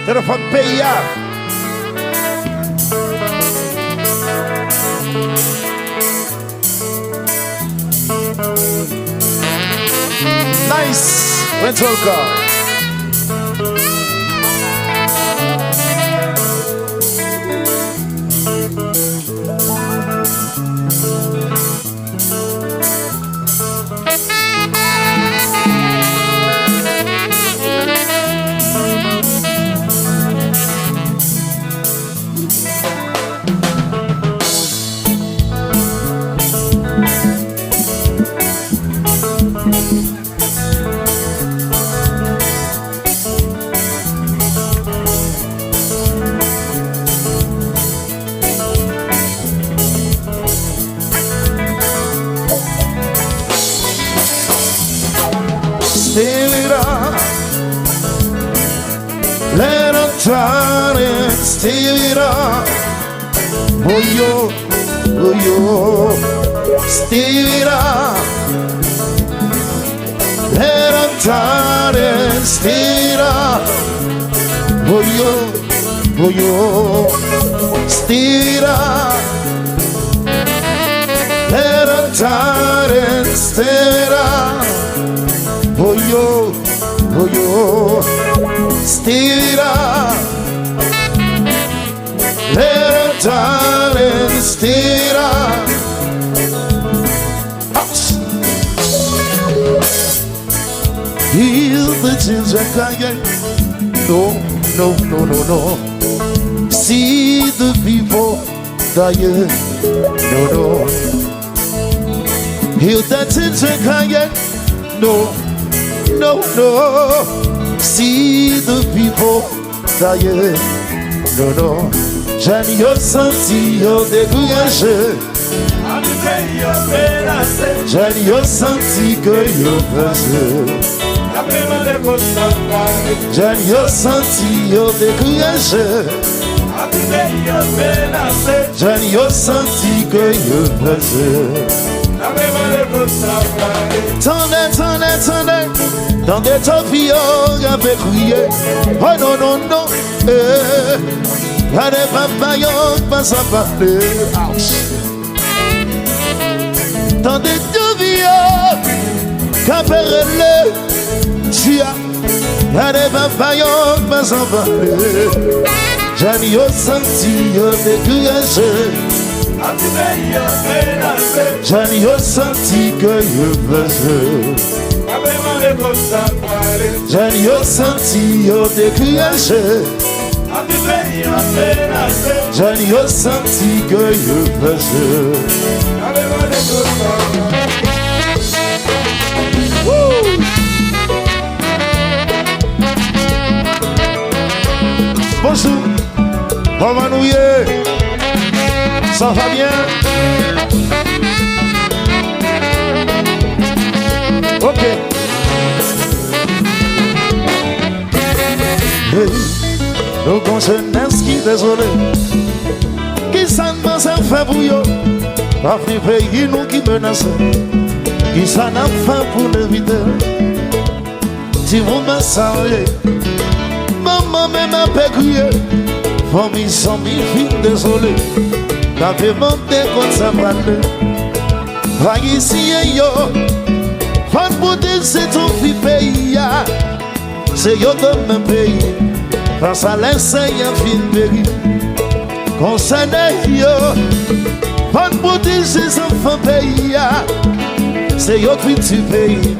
Téléphone PIA. Nice rental car. Let them try and steal it up. Oh yo, steal it up. Let them try and steal it up. Oh yo, steal it up. Let them try and steal it up. Oh yo, steal it up. Let them try and steal it up. Heal the ginger crying. No. See the people dying. No. Heal the ginger crying. No. See the people dying. No. J'aime yo senti yo découragé. J'aime yo senti que yo pensé. J'aime yo senti yo découragé. J'aime yo senti que yo pensé. Tendez. Dans des topilles, j'avais crié. Oh non. Y'a des papayons pas à parler. Dans des topilles, j'avais relé. Y'a des papayons pas à parler. J'en ai senti découragé. J'en ai senti que je faisais. J'en ai senti découragé. J'en ai senti que je faisais. Bonjour, comment nous y est? Ça va bien? Ok. Hey, nous jeunesse qui désolé. Qui s'en pense à faire pour eux? Pas fait pays nous qui menacent. Qui s'en a fait pour l'éviter? Si vous me savez, maman même a pécué. Famille sans mille filles désolé. T'avais monté contre sa parole. Va ici et yo. Fan beauté c'est ton fils pays. C'est yo comme un pays. Face à l'enseignant fin péri. Concerné yo. Fan beauté c'est son enfant pays. C'est yo qui tu pays.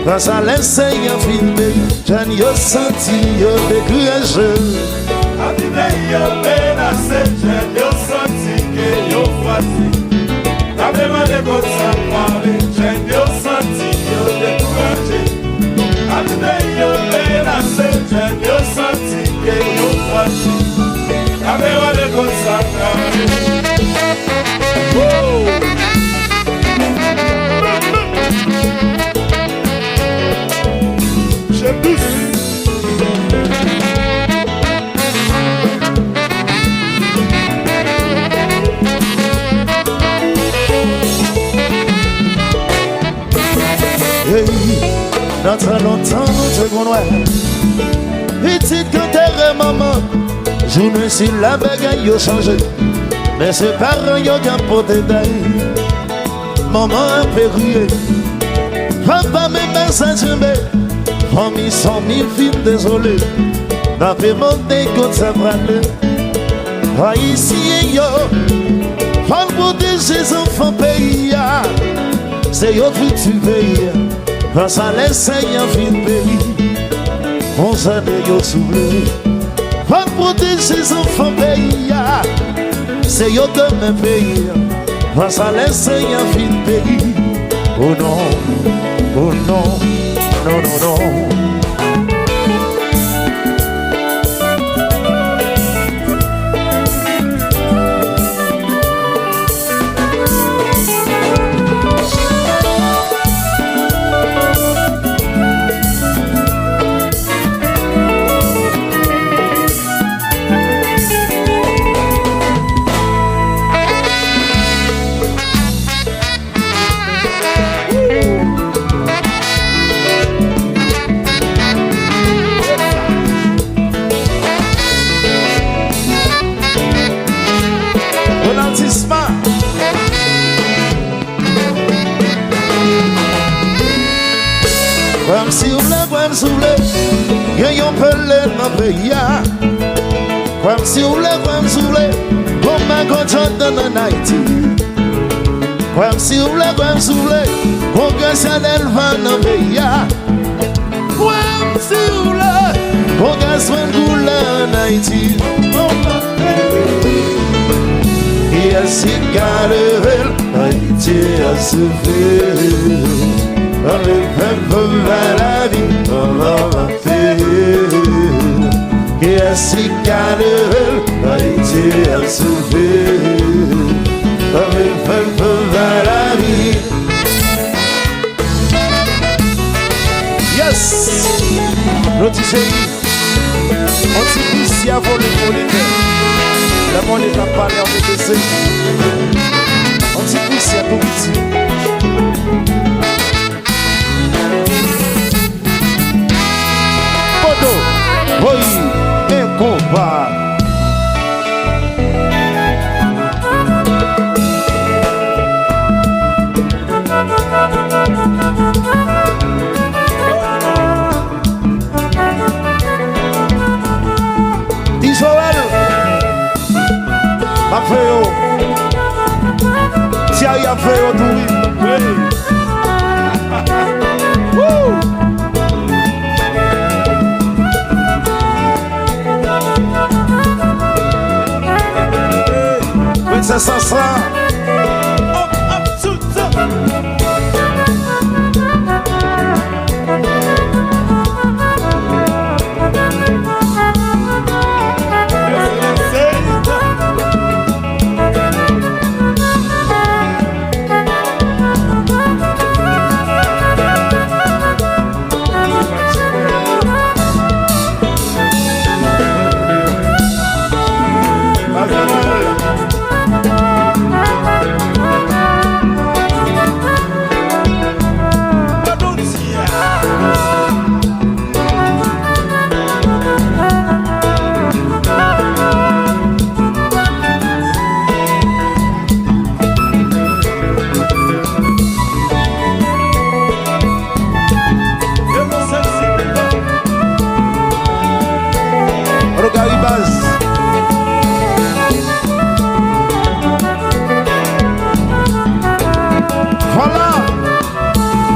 Face à l'enseignant fin péri. J'en ai senti yo découragé. Yo menacé, j'ai senti que yo fatigué. T'avais mal de côté sans parler, j'ai senti yo découragé. Yo menacé, j'ai senti que yo fatigué. T'avais mal de côté sans parler. J'aime tous. Dans très longtemps, nous te connaissons. Petite quand t'es maman, Journée si la bagaille a changé, mais c'est parents qui ont porté d'ail. Maman a péri, papa même ça tombe. Famille 100 000 filles désolé, n'a pas monté contre sa brade. Haïtien yo, faut protéger ses enfants pays. C'est yo futur pays, parce à l'essaye en fin de pays. On s'en est yo soulevé. Faut protéger ses enfants pays. C'est yo demain pays, parce à l'essaye en fin de pays. Oh non, oh non, non, non, non. Comme si on l'a comme soulé, gagnons pelé dans le pays. Comme si on l'a comme soulé, comme un contrôle dans Haïti. Comme si on l'a comme soulé, comme un Chanel van dans le pays. Comme si on l'a, comme un Swangoula en Haïti. Et à ce cas-là, Haïti a souffert. Avec un peu la vie, on va faire. Et à ce cas-là, Haïti a souffert. Avec un peu la vie. Yes! L'autre chéri, on s'y dit si à voler pour les terres. La monnaie n'a pas l'air de baisser. On s'y dit si à tout petit. Oui, un combat. Israël, ma feo, si a ya feo tout oui. Ça sera up,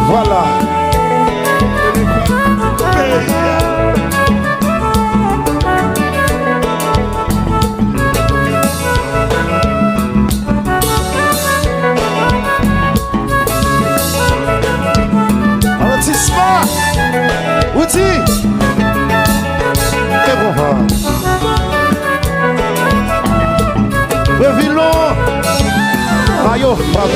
Voilà. Arrondissement. Outil. Et bon. Revillon. Ayo, papa.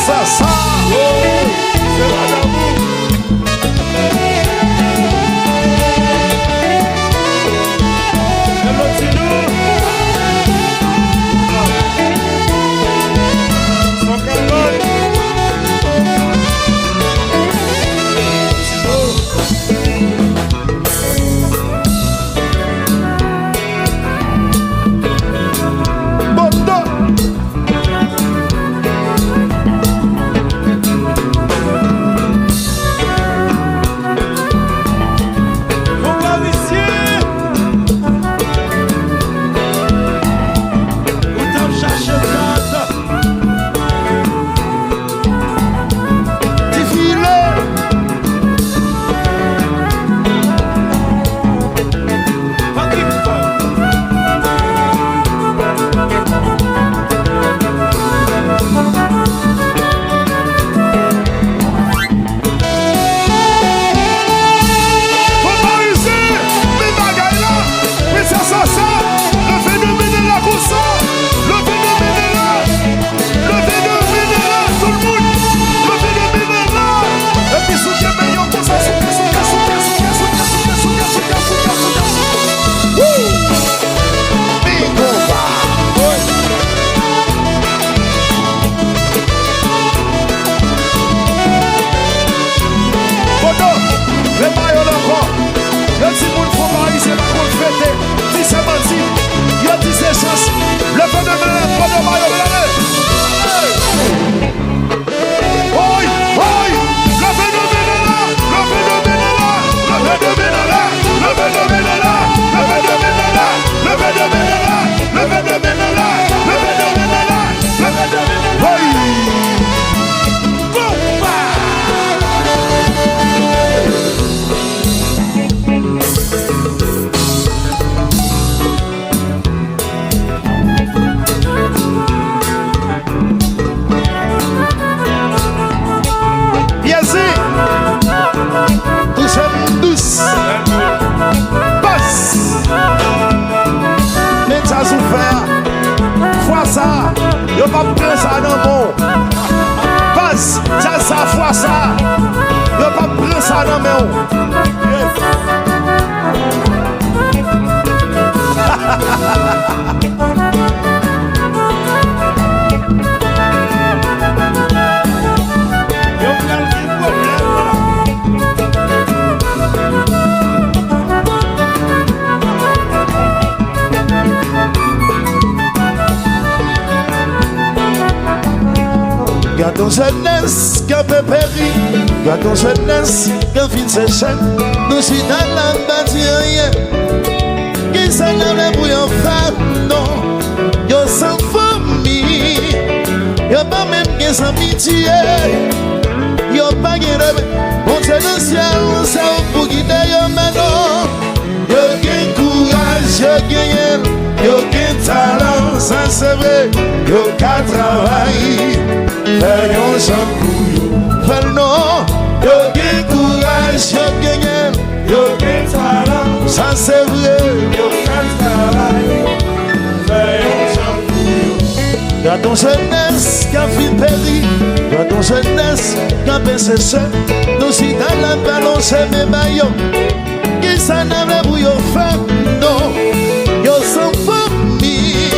ça, ça. C'est pas d'amour. Yo pas prendre ça dans bon. Passe, ça fois ça. Yo pas prendre ça dans mon. Garde ton jeunesse qui peut périr, garde ton jeunesse qui finit ses chaînes. Nous sommes dans la bataille, qui s'en a pour yon femme, non. Yon sans famille, yon pas même qui sans pitié, yon pas qui rêve. On sait le ciel, c'est pour guider yon maintenant. Yon gagne courage, yon gagne, yon gagne talent, ça c'est vrai, yon qu'à travailler. Fais yon champ fais le nom, yo gagne courage, yo gagne, yo gagne talent, ça c'est vrai, yo gagne travail. Fais yon champ garde ton jeunesse qui a fait périr, garde ton jeunesse qui a baissé seul. Nous si dans la balance c'est mes maillots, qui s'en a pour yon femme, non, yo sans famille,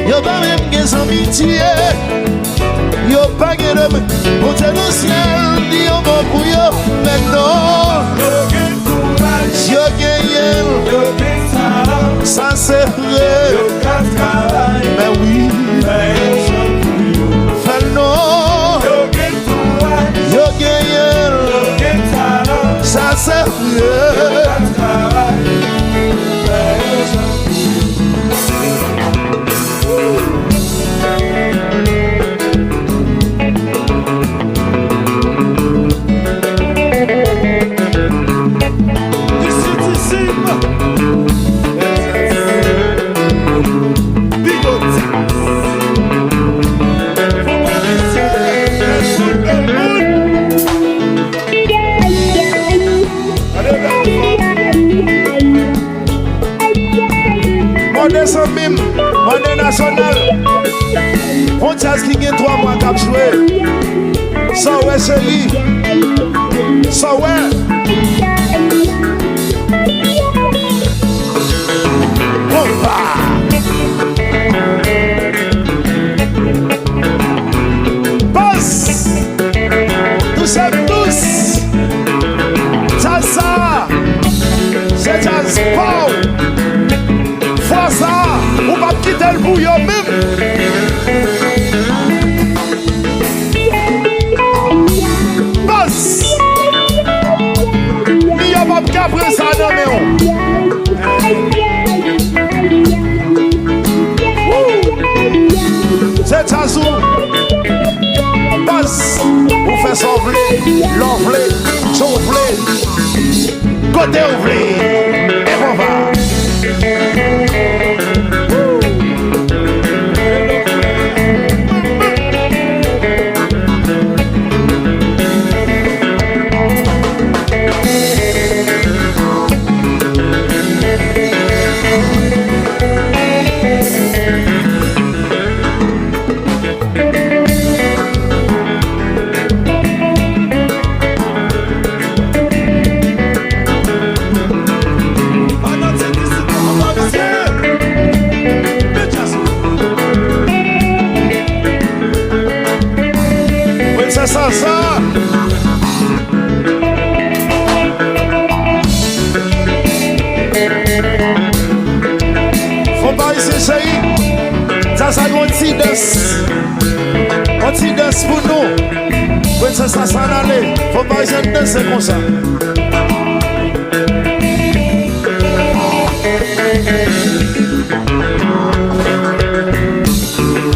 yo pas même qui sans amitié. Yo pas guéri, on t'a le ciel, dit on va pour yo maintenant. Yo gagne courage, yo gagne talent, ça c'est vrai. Yo gagne travail, mais oui, fais le nom. Yo gagne courage, yo gagne talent, ça c'est vrai. Yo gagne travail, Monnaie nationale, on t'a ce qui gagne 3 mois qu'à jouer. chérie. So ouais. Passe. Tous et tous. Ça. C'est jazz Paul. Fois ça. On va quitter le bouillon même. Passe. Il y a pas de après ça, non, mais on. C'est Tazou. Passe. Vous faites s'envler, l'envler, s'envler. Côté ouvré. Et on va. Ça. Faut pas ici, chérie. Ça, un petit danse pour nous. Ouais, ça s'en aller. Faut pas ici danser comme ça.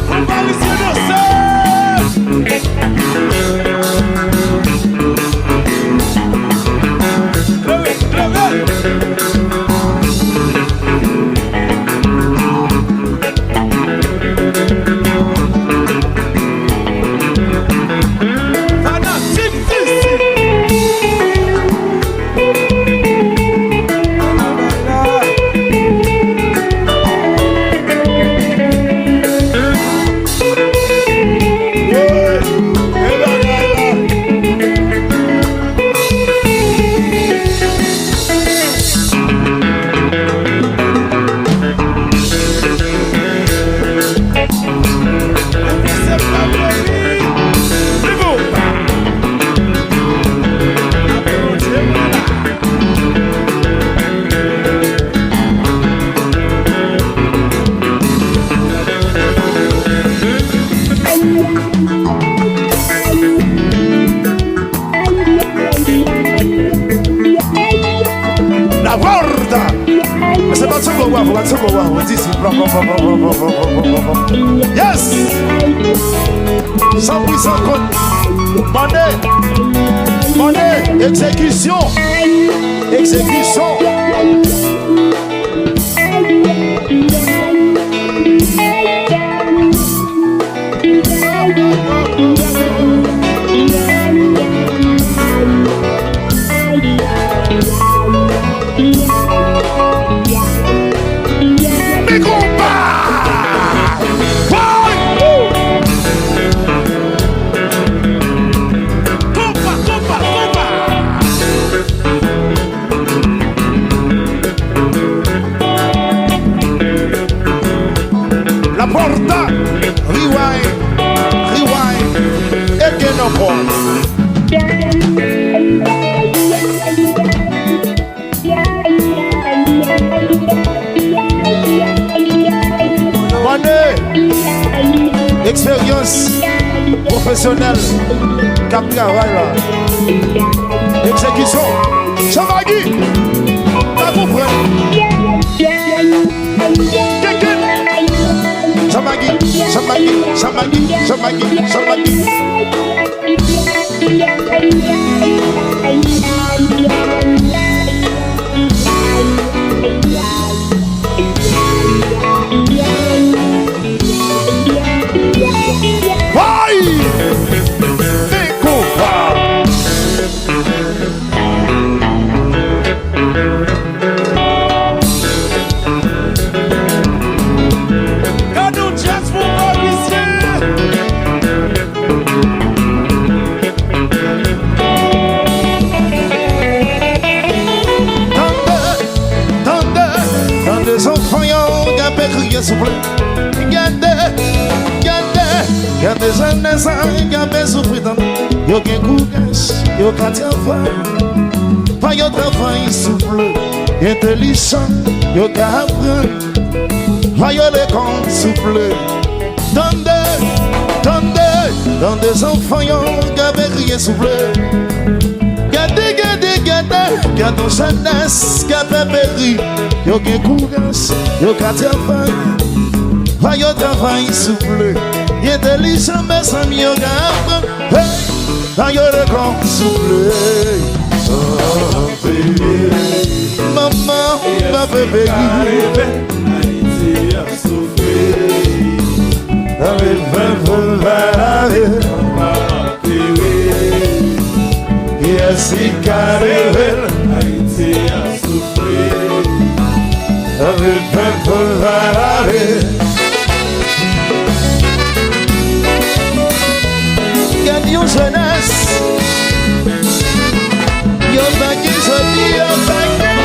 Faut pas ici danser. Yes! 100% compte. Monnaie, exécution. La porta, rewind, again upon. Monnaie, expérience professionnelle, cap travail là. Exécution, Chamagui, t'as compris? Chamagui. prier s'il vous plaît. Gardez jeunesse, gardez souffrir dans yo gen courage, yo quartier enfant. Pas yo travail souple, intelligent, yo ka apprendre. Pas yo l'école souple. Tendez enfants yo gardez crier souple. Gardez jeunesse, gardez péri. Yo gen courage, yo quartier enfant. Pas yo travail souple. Intelligent, mes amis, yo gardent. Hey, dans yo l'école souple. Oh, bébé. Maman, ma bébé. Haïti a souffert. Avec 20 balades. Yes, il carré. Haïti a souffert. Avec 20 balades. Yo jeunesse, yo bagay jodi, yo bagay.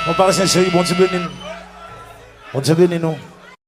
On parle sincère, bon Dieu béni. Bon Dieu béni nous.